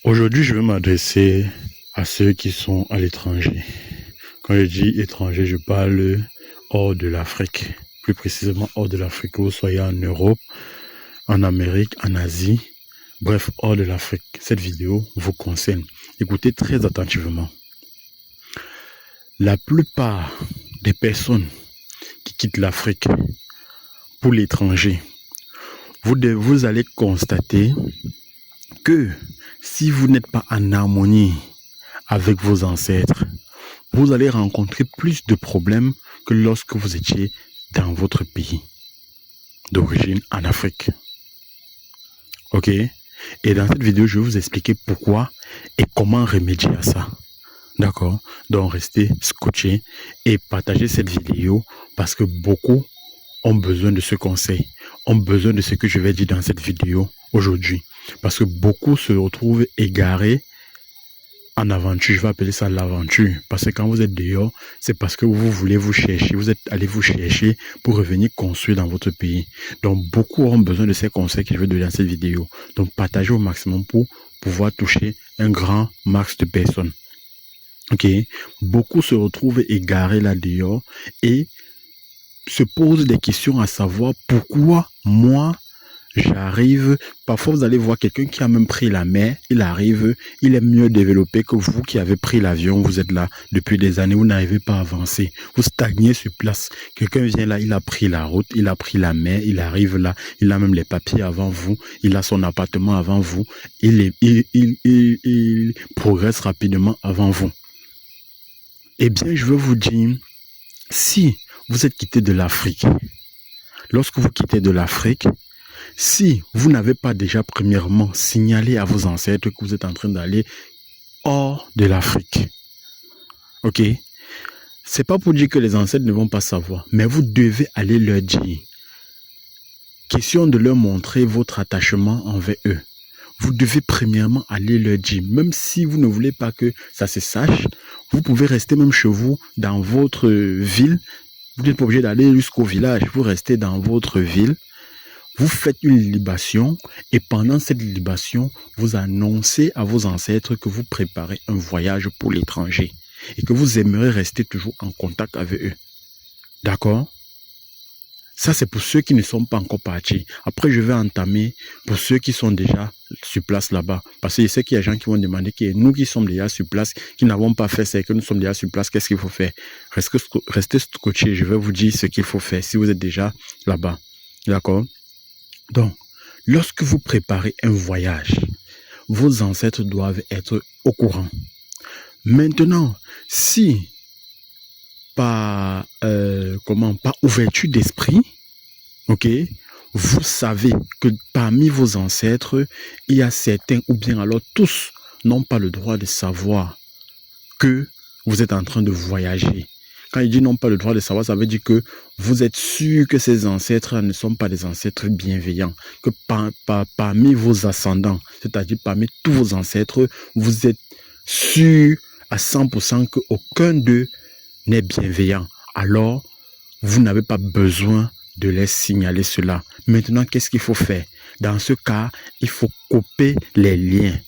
Aujourd'hui, je vais m'adresser à ceux qui sont à l'étranger. Quand je dis étranger, je parle hors de l'Afrique. Plus précisément hors de l'Afrique, que vous soyez en Europe, en Amérique, en Asie, bref, hors de l'Afrique. Cette vidéo vous concerne. Écoutez très attentivement. La plupart des personnes qui quittent l'Afrique pour l'étranger, vous allez constater que si vous n'êtes pas en harmonie avec vos ancêtres, vous allez rencontrer plus de problèmes que lorsque vous étiez dans votre pays d'origine en Afrique. Ok? Et dans cette vidéo, je vais vous expliquer pourquoi et comment remédier à ça. D'accord? Donc, restez scotchés et partagez cette vidéo parce que beaucoup ont besoin de ce conseil, ont besoin de ce que je vais dire dans cette vidéo aujourd'hui. Parce que beaucoup se retrouvent égarés en aventure, je vais appeler ça l'aventure, parce que quand vous êtes dehors, c'est parce que vous voulez vous chercher, vous êtes allé vous chercher pour revenir construire dans votre pays. Donc, beaucoup auront besoin de ces conseils que je vais donner dans cette vidéo. Donc, partagez au maximum pour pouvoir toucher un grand max de personnes. Ok? Beaucoup se retrouvent égarés là dehors et se posent des questions à savoir pourquoi moi, j'arrive, parfois vous allez voir quelqu'un qui a même pris la mer, il arrive, il est mieux développé que vous qui avez pris l'avion, vous êtes là depuis des années, vous n'arrivez pas à avancer, vous stagnez sur place. Quelqu'un vient là, il a pris la route, il a pris la mer, il arrive là, il a même les papiers avant vous, il a son appartement avant vous, il progresse rapidement avant vous. Eh bien, je veux vous dire, si vous êtes quitté de l'Afrique, lorsque vous quittez de l'Afrique, si vous n'avez pas déjà premièrement signalé à vos ancêtres que vous êtes en train d'aller hors de l'Afrique, ok? C'est pas pour dire que les ancêtres ne vont pas savoir, mais vous devez aller leur dire. Question de leur montrer votre attachement envers eux. Vous devez premièrement aller leur dire, même si vous ne voulez pas que ça se sache, vous pouvez rester même chez vous, dans votre ville. Vous n'êtes pas obligé d'aller jusqu'au village, vous restez dans votre ville. Vous faites une libation et pendant cette libation, vous annoncez à vos ancêtres que vous préparez un voyage pour l'étranger et que vous aimeriez rester toujours en contact avec eux. D'accord? Ça, c'est pour ceux qui ne sont pas encore partis. Après, je vais entamer pour ceux qui sont déjà sur place là-bas. Parce que je sais qu'il y a des gens qui vont demander que nous qui sommes déjà sur place, qui n'avons pas fait ça, que nous sommes déjà sur place, qu'est-ce qu'il faut faire? Restez scotchés, je vais vous dire ce qu'il faut faire si vous êtes déjà là-bas. D'accord? Donc, lorsque vous préparez un voyage, vos ancêtres doivent être au courant. Maintenant, si par ouverture d'esprit, ok, vous savez que parmi vos ancêtres, il y a certains ou bien alors tous n'ont pas le droit de savoir que vous êtes en train de voyager. Quand il dit n'ont pas le droit de savoir, ça veut dire que vous êtes sûr que ces ancêtres ne sont pas des ancêtres bienveillants, que parmi vos ascendants, c'est-à-dire parmi tous vos ancêtres, vous êtes sûr à 100% qu'aucun d'eux n'est bienveillant. Alors, vous n'avez pas besoin de les signaler cela. Maintenant, qu'est-ce qu'il faut faire? Dans ce cas, il faut couper les liens.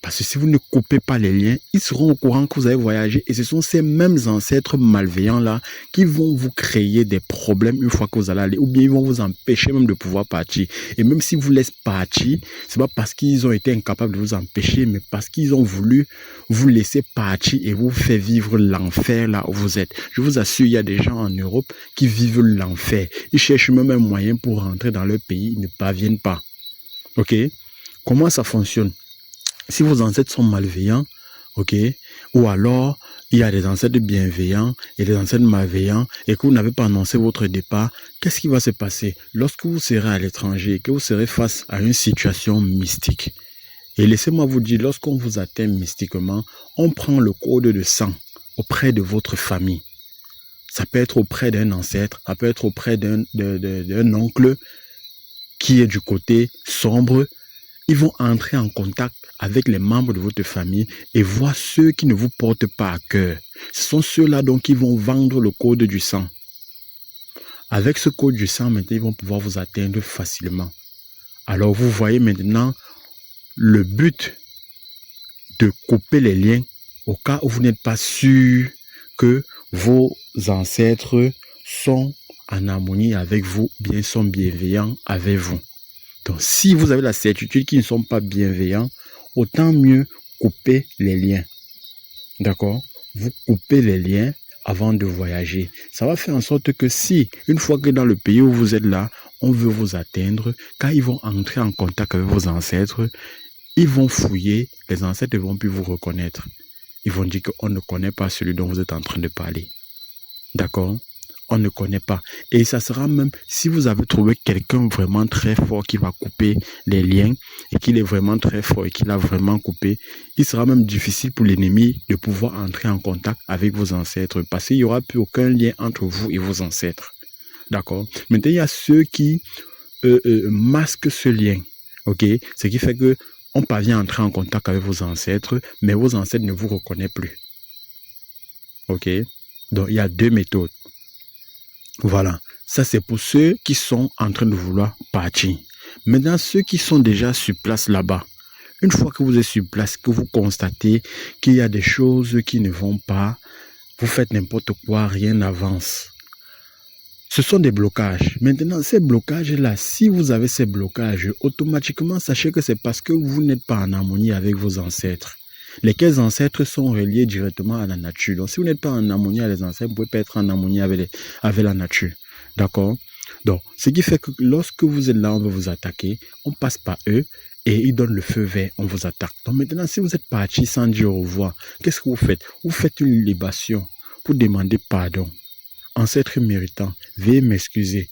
Parce que si vous ne coupez pas les liens, ils seront au courant que vous avez voyagé et ce sont ces mêmes ancêtres malveillants-là qui vont vous créer des problèmes une fois que vous allez aller ou bien ils vont vous empêcher même de pouvoir partir. Et même s'ils vous laissent partir, c'est pas parce qu'ils ont été incapables de vous empêcher, mais parce qu'ils ont voulu vous laisser partir et vous faire vivre l'enfer là où vous êtes. Je vous assure, il y a des gens en Europe qui vivent l'enfer. Ils cherchent même un moyen pour rentrer dans leur pays, ils ne parviennent pas. Ok? Comment ça fonctionne? Si vos ancêtres sont malveillants, ok, ou alors il y a des ancêtres bienveillants et des ancêtres malveillants et que vous n'avez pas annoncé votre départ, qu'est-ce qui va se passer lorsque vous serez à l'étranger et que vous serez face à une situation mystique? Et laissez-moi vous dire, lorsqu'on vous atteint mystiquement, on prend le code de sang auprès de votre famille. Ça peut être auprès d'un ancêtre, ça peut être auprès d'un oncle qui est du côté sombre. Ils vont entrer en contact avec les membres de votre famille et voir ceux qui ne vous portent pas à cœur. Ce sont ceux-là donc qui vont vendre le code du sang. Avec ce code du sang, maintenant, ils vont pouvoir vous atteindre facilement. Alors, vous voyez maintenant le but de couper les liens au cas où vous n'êtes pas sûr que vos ancêtres sont en harmonie avec vous, bien sont bienveillants avec vous. Donc, si vous avez la certitude qu'ils ne sont pas bienveillants, autant mieux couper les liens. D'accord? Vous coupez les liens avant de voyager. Ça va faire en sorte que si, une fois que dans le pays où vous êtes là, on veut vous atteindre, quand ils vont entrer en contact avec vos ancêtres, ils vont fouiller, les ancêtres ne vont plus vous reconnaître. Ils vont dire qu'on ne connaît pas celui dont vous êtes en train de parler. D'accord? On ne connaît pas. Et ça sera même, si vous avez trouvé quelqu'un vraiment très fort qui va couper les liens, et qu'il est vraiment très fort et qu'il a vraiment coupé, il sera même difficile pour l'ennemi de pouvoir entrer en contact avec vos ancêtres, parce qu'il n'y aura plus aucun lien entre vous et vos ancêtres. D'accord? Maintenant, il y a ceux qui masquent ce lien. Ok? Ce qui fait que on parvient à entrer en contact avec vos ancêtres, mais vos ancêtres ne vous reconnaissent plus. Ok? Donc, il y a deux méthodes. Voilà, ça c'est pour ceux qui sont en train de vouloir partir. Maintenant, ceux qui sont déjà sur place là-bas, une fois que vous êtes sur place, que vous constatez qu'il y a des choses qui ne vont pas, vous faites n'importe quoi, rien n'avance. Ce sont des blocages. Maintenant, ces blocages-là, si vous avez ces blocages, automatiquement, sachez que c'est parce que vous n'êtes pas en harmonie avec vos ancêtres. Lesquels ancêtres sont reliés directement à la nature. Donc, si vous n'êtes pas en harmonie avec les ancêtres, vous ne pouvez pas être en harmonie avec la nature. D'accord? Donc, ce qui fait que lorsque vous êtes là, on veut vous attaquer, on passe par eux et ils donnent le feu vert, on vous attaque. Donc, maintenant, si vous êtes parti sans dire au revoir, qu'est-ce que vous faites? Vous faites une libation pour demander pardon. Ancêtre méritant, veuillez m'excuser.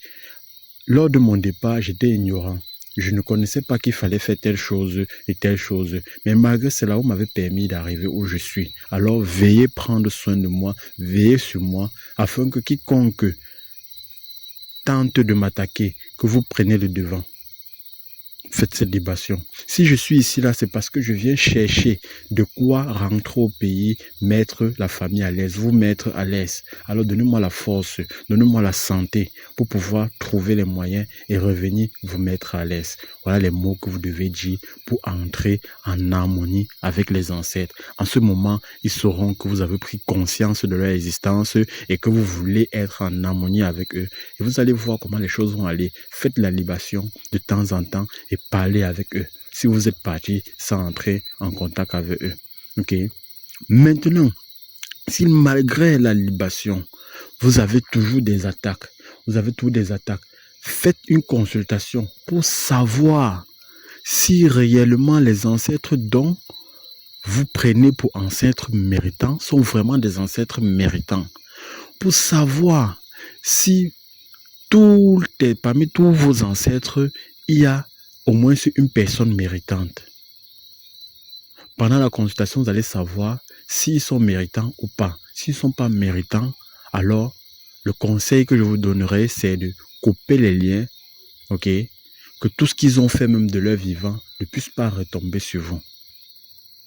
Lors de mon départ, j'étais ignorant. Je ne connaissais pas qu'il fallait faire telle chose et telle chose. Mais malgré cela, vous m'avez permis d'arriver où je suis. Alors, veuillez prendre soin de moi, veillez sur moi, afin que quiconque tente de m'attaquer, que vous preniez le devant. Faites cette libation. Si je suis ici là, c'est parce que je viens chercher de quoi rentrer au pays, mettre la famille à l'aise, vous mettre à l'aise. Alors donnez-moi la force, donnez-moi la santé pour pouvoir trouver les moyens et revenir vous mettre à l'aise. Voilà les mots que vous devez dire pour entrer en harmonie avec les ancêtres. En ce moment, ils sauront que vous avez pris conscience de leur existence et que vous voulez être en harmonie avec eux. Et vous allez voir comment les choses vont aller. Faites la libation de temps en temps et parlez avec eux. Si vous êtes parti sans entrer en contact avec eux. Ok? Maintenant, si malgré la libation, vous avez toujours des attaques, faites une consultation pour savoir si réellement les ancêtres dont vous prenez pour ancêtres méritants sont vraiment des ancêtres méritants. Pour savoir si parmi tous vos ancêtres, il y a au moins une personne méritante. Pendant la consultation, vous allez savoir s'ils sont méritants ou pas. S'ils ne sont pas méritants, alors le conseil que je vous donnerai, c'est de couper les liens, ok? Que tout ce qu'ils ont fait, même de leur vivant, ne puisse pas retomber sur vous.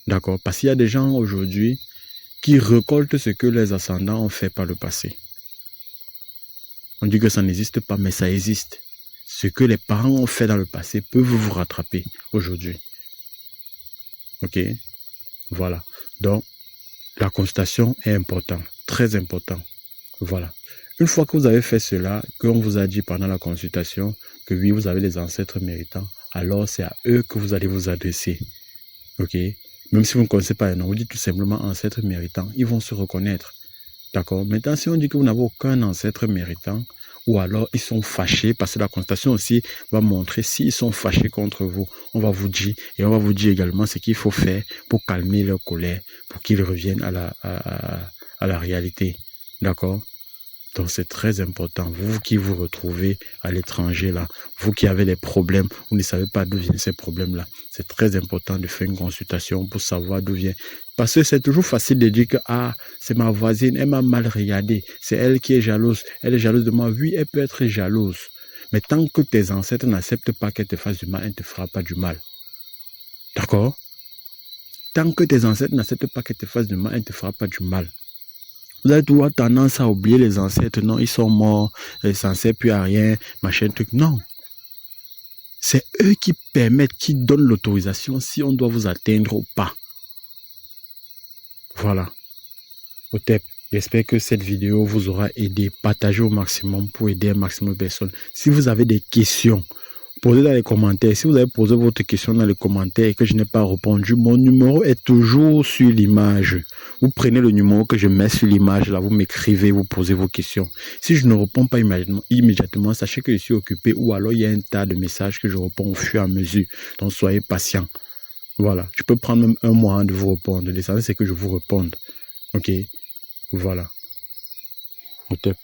D'accord? Parce qu'il y a des gens aujourd'hui qui récoltent ce que les ascendants ont fait par le passé. On dit que ça n'existe pas, mais ça existe. Ce que les parents ont fait dans le passé peuvent vous rattraper aujourd'hui. Ok? Voilà. Donc, la consultation est importante, très importante. Voilà. Une fois que vous avez fait cela, qu'on vous a dit pendant la consultation que oui, vous avez des ancêtres méritants, alors c'est à eux que vous allez vous adresser. Ok? Même si vous ne connaissez pas les noms, vous dites tout simplement ancêtres méritants, ils vont se reconnaître. D'accord? Maintenant, si on dit que vous n'avez aucun ancêtre méritant, ou alors ils sont fâchés, parce que la constatation aussi va montrer s'ils sont fâchés contre vous. On va vous dire, et on va vous dire également ce qu'il faut faire pour calmer leur colère, pour qu'ils reviennent à la réalité. D'accord? Donc c'est très important. Vous qui vous retrouvez à l'étranger là, vous qui avez des problèmes, vous ne savez pas d'où viennent ces problèmes-là. C'est très important de faire une consultation pour savoir d'où vient. Parce que c'est toujours facile de dire que c'est ma voisine, elle m'a mal regardé, c'est elle qui est jalouse, elle est jalouse de moi. Oui, elle peut être jalouse. Mais tant que tes ancêtres n'acceptent pas qu'elle te fasse du mal, elle ne te fera pas du mal. D'accord? Tant que tes ancêtres n'acceptent pas qu'elle te fasse du mal, elle ne te fera pas du mal. Vous avez toujours tendance à oublier les ancêtres. Non, ils sont morts, ça ne sert plus à rien, machin, truc. Non. C'est eux qui permettent, qui donnent l'autorisation si on doit vous atteindre ou pas. Voilà. Otep, j'espère que cette vidéo vous aura aidé. Partagez au maximum pour aider un maximum de personnes. Si vous avez des questions, posez dans les commentaires. Si vous avez posé votre question dans les commentaires et que je n'ai pas répondu, mon numéro est toujours sur l'image. Vous prenez le numéro que je mets sur l'image, là, vous m'écrivez, vous posez vos questions. Si je ne réponds pas immédiatement, sachez que je suis occupé ou alors il y a un tas de messages que je réponds au fur et à mesure. Donc, soyez patient. Voilà. Je peux prendre même un mois de vous répondre. L'essentiel, c'est que je vous réponde. Ok. Voilà. Au top.